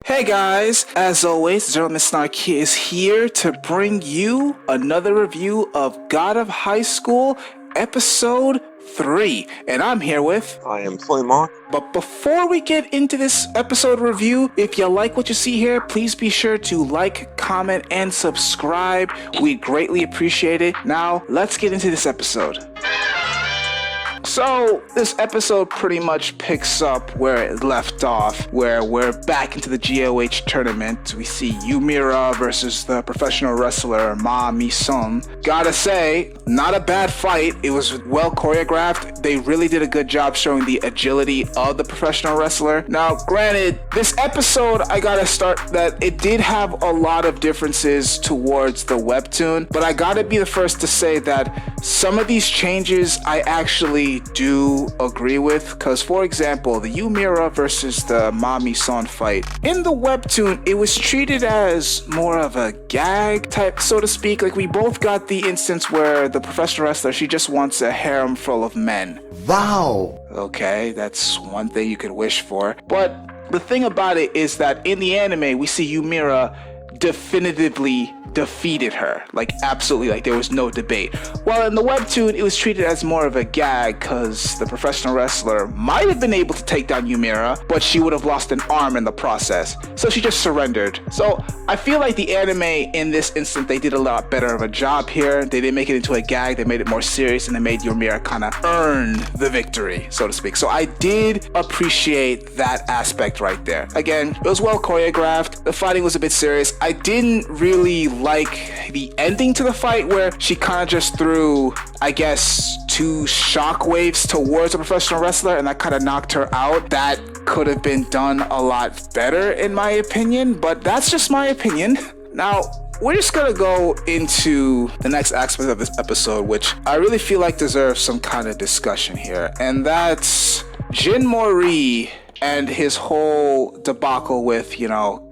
Hey guys, as always, Gentleman Snark is here to bring you another review of God of High School, Episode 3. And I'm here with... I am Mark. But before we get into this episode review, if you like what you see here, please be sure to like, comment, and subscribe. We greatly appreciate it. Now, let's get into this episode. So, this episode pretty much picks up where it left off, where we're back into the GOH tournament. We see Yumira versus the professional wrestler Ma Mi-sun. Gotta say, not a bad fight. It was well choreographed. They really did a good job showing the agility of the professional wrestler. Now, granted, this episode, I gotta start that it did have a lot of differences towards the webtoon, but I gotta be the first to say that some of these changes I actually do agree with, because for example, the Yumira versus the Ma Mi-sun fight in the webtoon, it was treated as more of a gag type, so to speak. Like, we both got the instance where the professional wrestler, she just wants a harem full of men. Wow. Okay, that's one thing you could wish for, but the thing about it is that in the anime, we see Yumira definitively defeated her, like absolutely, like there was no debate. While in the webtoon, it was treated as more of a gag because the professional wrestler might have been able to take down Yumira, but she would have lost an arm in the process, so she just surrendered. So I feel like the anime in this instance, they did a lot better of a job here. They didn't make it into a gag, they made it more serious, and they made Yumira kind of earn the victory, so to speak. So I did appreciate that aspect right there. Again, it was well choreographed, the fighting was a bit serious. I didn't really like the ending to the fight where she kind of just threw, I guess, 2 shockwaves towards a professional wrestler and that kind of knocked her out. That could have been done a lot better in my opinion, but that's just my opinion. Now, we're just gonna go into the next aspect of this episode, which I really feel like deserves some kind of discussion here, and that's Jin Mori and his whole debacle with,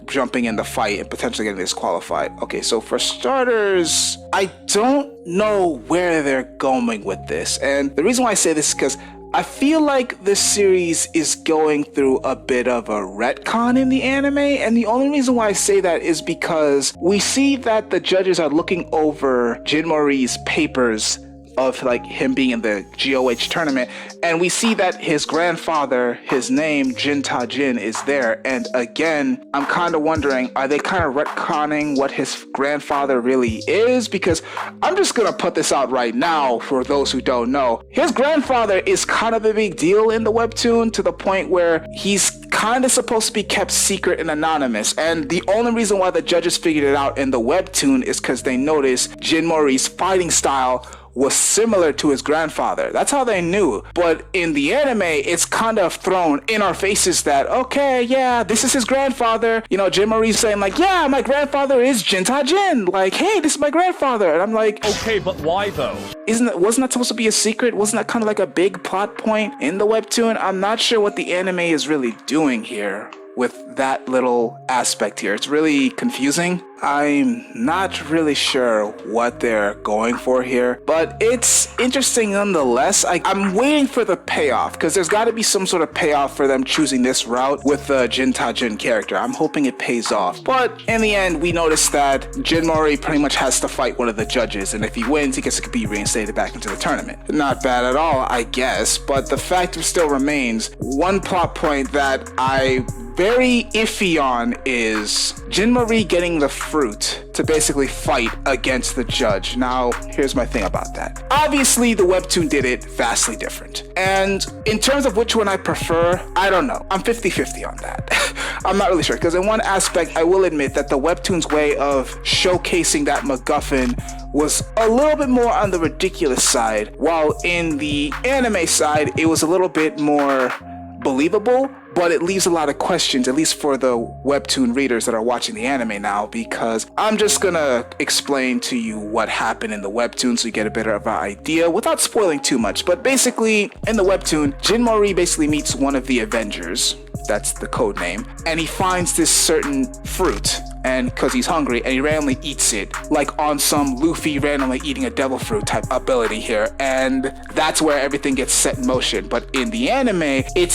jumping in the fight and potentially getting disqualified. Okay, so for starters, I don't know where they're going with this. And the reason why I say this is because I feel like this series is going through a bit of a retcon in the anime. And the only reason why I say that is because we see that the judges are looking over Jin Mori's papers of like him being in the GOH tournament, and we see that his grandfather, his name Jin Ta-jin, is there. And again, I'm kind of wondering, are they kind of retconning what his grandfather really is? Because I'm just gonna put this out right now for those who don't know, his grandfather is kind of a big deal in the webtoon, to the point where he's kind of supposed to be kept secret and anonymous. And the only reason why the judges figured it out in the webtoon is because they noticed Jin Mori's fighting style was similar to his grandfather. That's how they knew. But in the anime, it's kind of thrown in our faces that, okay, yeah, this is his grandfather. Jin Mori's saying like, yeah, my grandfather is Jin Ta-jin. Like, hey, this is my grandfather. And I'm like, okay, but why though? Wasn't that supposed to be a secret? Wasn't that kind of like a big plot point in the webtoon? I'm not sure what the anime is really doing here with that little aspect here. It's really confusing. I'm not really sure what they're going for here, but it's interesting nonetheless. I'm waiting for the payoff, because there's got to be some sort of payoff for them choosing this route with the Jin Ta-jin character. I'm hoping it pays off. But in the end, we notice that Jin Mori pretty much has to fight one of the judges, and if he wins, he gets to be reinstated back into the tournament. Not bad at all, I guess, but the fact still remains, one plot point that I very iffy on is Jin Mori getting the fruit to basically fight against the judge. Now, here's my thing about that. Obviously, the webtoon did it vastly different. And in terms of which one I prefer, I don't know. I'm 50-50 on that. I'm not really sure, because in one aspect, I will admit that the webtoon's way of showcasing that MacGuffin was a little bit more on the ridiculous side, while in the anime side, it was a little bit more believable, but it leaves a lot of questions, at least for the webtoon readers that are watching the anime now, because I'm just gonna explain to you what happened in the webtoon so you get a better of an idea without spoiling too much. But basically, in the webtoon, Jin Mori basically meets one of the Avengers, that's the code name, and he finds this certain fruit, and because he's hungry, and he randomly eats it, like on some Luffy randomly eating a devil fruit type ability here, and that's where everything gets set in motion. But in the anime, it's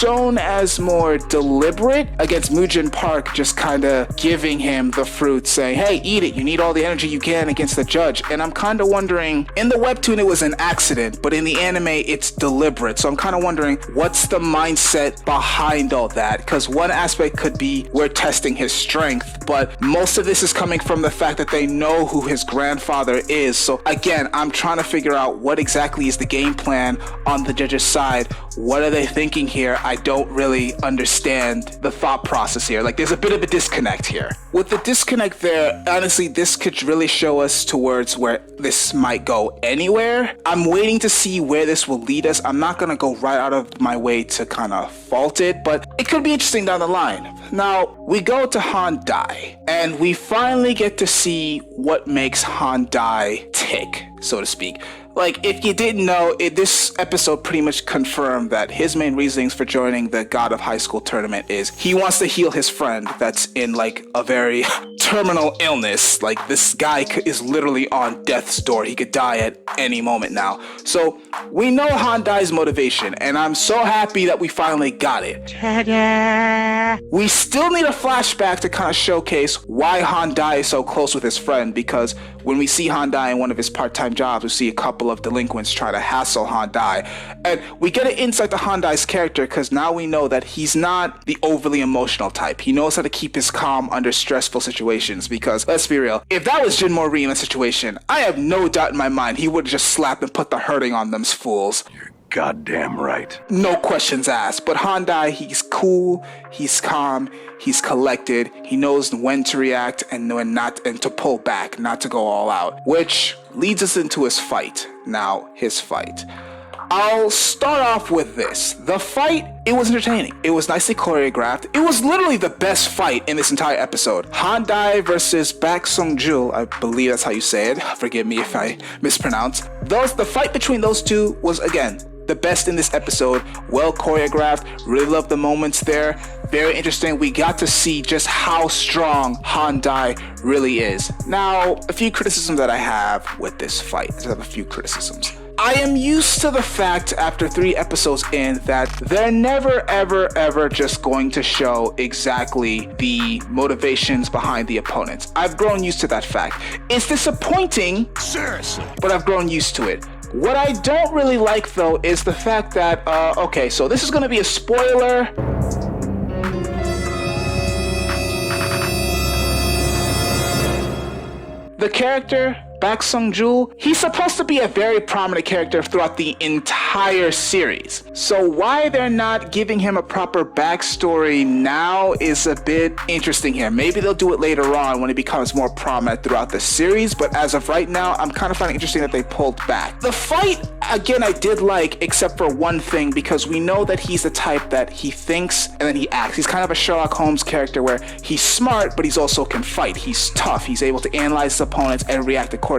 shown as more deliberate against Mujin Park just kind of giving him the fruit, saying, hey, eat it, you need all the energy you can against the judge. And I'm kind of wondering, in the webtoon it was an accident, but in the anime it's deliberate. So I'm kind of wondering, what's the mindset behind all that? Because one aspect could be we're testing his strength, but most of this is coming from the fact that they know who his grandfather is. So again, I'm trying to figure out what exactly is the game plan on the judge's side. What are they thinking here? I don't really understand the thought process here. Like, there's a bit of a disconnect here. With the disconnect there, honestly, this could really show us towards where this might go anywhere. I'm waiting to see where this will lead us. I'm not gonna go right out of my way to kind of fault it, but it could be interesting down the line. Now, we go to Han Dai, and we finally get to see what makes Han Dai tick, so to speak. Like, if you didn't know, this episode pretty much confirmed that his main reasonings for joining the God of High School tournament is he wants to heal his friend that's in, like, a very terminal illness. Like, this guy is literally on death's door. He could die at any moment now. So, we know Han Dai's motivation, and I'm so happy that we finally got it. Ta-da! We still need a flashback to kind of showcase why Han Dai is so close with his friend, because when we see Han Dai in one of his part-time jobs, we see a couple of delinquents try to hassle Han Dai. And we get an insight to Han Dai's character because now we know that he's not the overly emotional type. He knows how to keep his calm under stressful situations because, let's be real, if that was Jin Mori in a situation, I have no doubt in my mind he would just slap and put the hurting on them fools. You're goddamn right. No questions asked. But Han Dai, he's cool, he's calm, he's collected, he knows when to react and when not, and to pull back, not to go all out, which leads us into his fight. Now, his fight. I'll start off with this. The fight, it was entertaining. It was nicely choreographed. It was literally the best fight in this entire episode. Han Dai versus Bak Sung-jul, I believe that's how you say it. Forgive me if I mispronounce. The fight between those two was, again, the best in this episode. Well choreographed. Really loved the moments there. Very interesting. We got to see just how strong Han Dai really is. Now, a few criticisms that I have with this fight. I just have a few criticisms. I am used to the fact after 3 episodes in that they're never ever just going to show exactly the motivations behind the opponents. I've grown used to that fact. It's disappointing, seriously, but I've grown used to it. What I don't really like though is the fact that, okay, so this is going to be a spoiler. The character, Bak Sung-jul, he's supposed to be a very prominent character throughout the entire series. So why they're not giving him a proper backstory now is a bit interesting here. Maybe they'll do it later on when he becomes more prominent throughout the series, but as of right now, I'm kind of finding it interesting that they pulled back. The fight, again, I did like, except for one thing, because we know that he's the type that he thinks and then he acts. He's kind of a Sherlock Holmes character where he's smart, but he's also can fight. He's tough. He's able to analyze his opponents and react accordingly.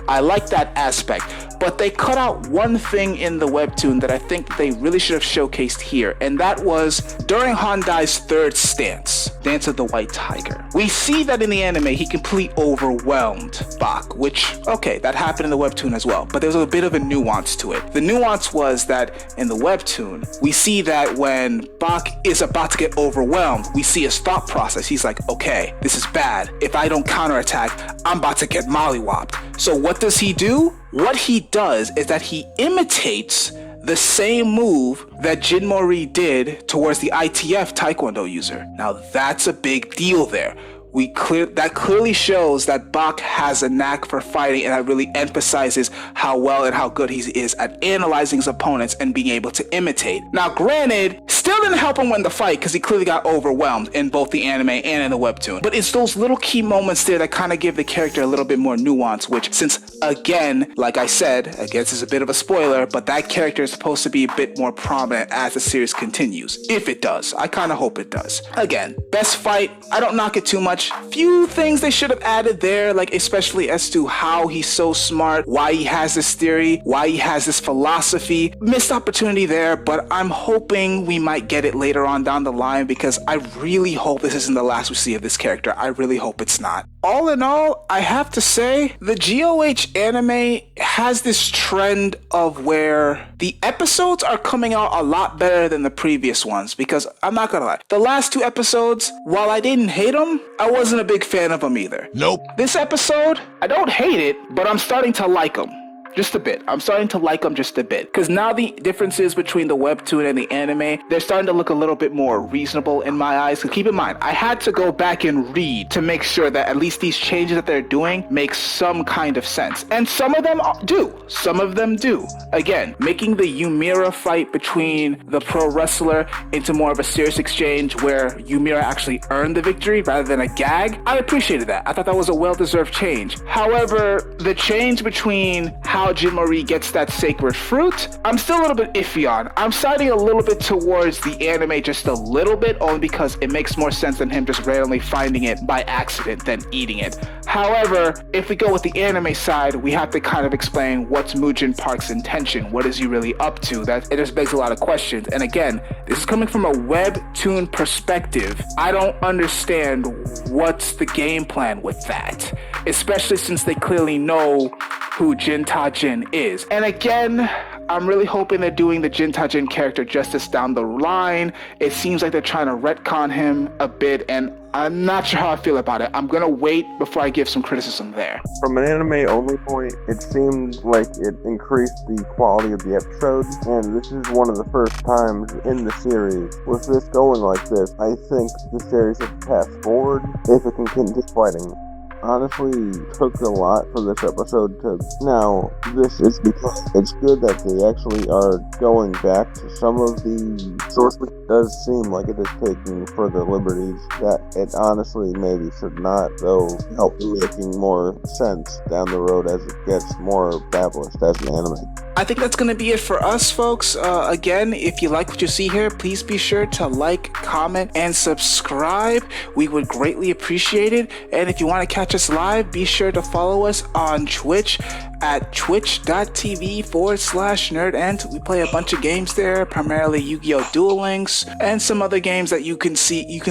I like that aspect, but they cut out one thing in the webtoon that I think they really should have showcased here, and that was during Han Dai's third stance, Dance of the White Tiger. We see that in the anime he completely overwhelmed Bak, which, okay, that happened in the webtoon as well, but there's a bit of a nuance to it. The nuance was that in the webtoon, we see that when Bak is about to get overwhelmed, we see his thought process. He's like, okay, this is bad. If I don't counterattack, I'm about to get mollywopped. So what does he do? What he does is that he imitates the same move that Jin Mori did towards the ITF Taekwondo user. Now that's a big deal there. That clearly shows that Bak has a knack for fighting, and that really emphasizes how well and how good he is at analyzing his opponents and being able to imitate. Now granted, still didn't help him win the fight because he clearly got overwhelmed in both the anime and in the webtoon. But it's those little key moments there that kind of give the character a little bit more nuance, which, since again, like I said, I guess is a bit of a spoiler, but that character is supposed to be a bit more prominent as the series continues. If it does. I kind of hope it does. Again, best fight, I don't knock it too much. Few things they should have added there, like especially as to how he's so smart, why he has this theory, why he has this philosophy. Missed opportunity there, but I'm hoping we might get it later on down the line because I really hope this isn't the last we see of this character. I really hope it's not. all in all, I have to say the GOH anime has this trend of where the episodes are coming out a lot better than the previous ones, because I'm not gonna lie, the last 2 episodes, while I didn't hate them, I wasn't a big fan of them either. Nope. This episode, I don't hate it, but I'm starting to like them. Just a bit. I'm starting to like them just a bit. Because now the differences between the webtoon and the anime, they're starting to look a little bit more reasonable in my eyes. Because keep in mind, I had to go back and read to make sure that at least these changes that they're doing make some kind of sense. And some of them do. Some of them do. Again, making the Ymira fight between the pro wrestler into more of a serious exchange where Ymira actually earned the victory rather than a gag. I appreciated that. I thought that was a well-deserved change. However, the change between how Jin Marie gets that sacred fruit, I'm still a little bit iffy on. I'm siding a little bit towards the anime just a little bit, only because it makes more sense than him just randomly finding it by accident than eating it. However, if we go with the anime side, we have to kind of explain what's Mujin Park's intention. What is he really up to? It just begs a lot of questions. And again, this is coming from a webtoon perspective. I don't understand what's the game plan with that, especially since they clearly know who Jin Ta-jin is. And again, I'm really hoping they're doing the Jin Ta-jin character justice down the line. It seems like they're trying to retcon him a bit, and I'm not sure how I feel about it. I'm gonna wait before I give some criticism there. From an anime-only point, it seemed like it increased the quality of the episodes, and this is one of the first times in the series. With this going like this, I think the series has a path forward if it can continue fighting. Honestly, took a lot for this episode to now. This is because it's good that they actually are going back to some of the source. It does seem like it is taking further liberties that it honestly maybe should not, though help making more sense down the road as it gets more established as an anime. I think that's going to be it for us, folks. Again, if you like what you see here, please be sure to like, comment, and subscribe. We would greatly appreciate it. And if you want to catch us live, be sure to follow us on Twitch at twitch.tv/Nerdent. We play a bunch of games there, primarily Yu-Gi-Oh! Duel Links, and some other games that you can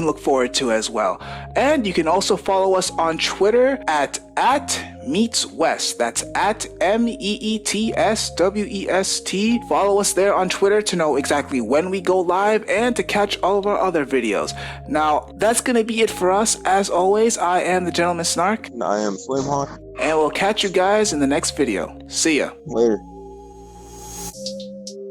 look forward to as well. And you can also follow us on Twitter at @MeetsWest. That's at MEETSWEST. Follow us there on Twitter to know exactly when we go live and to catch all of our other videos. Now, that's going to be it for us. As always, I am the Gentleman Snark. And I am Slimhawk. And we'll catch you guys in the next video. See ya. Later.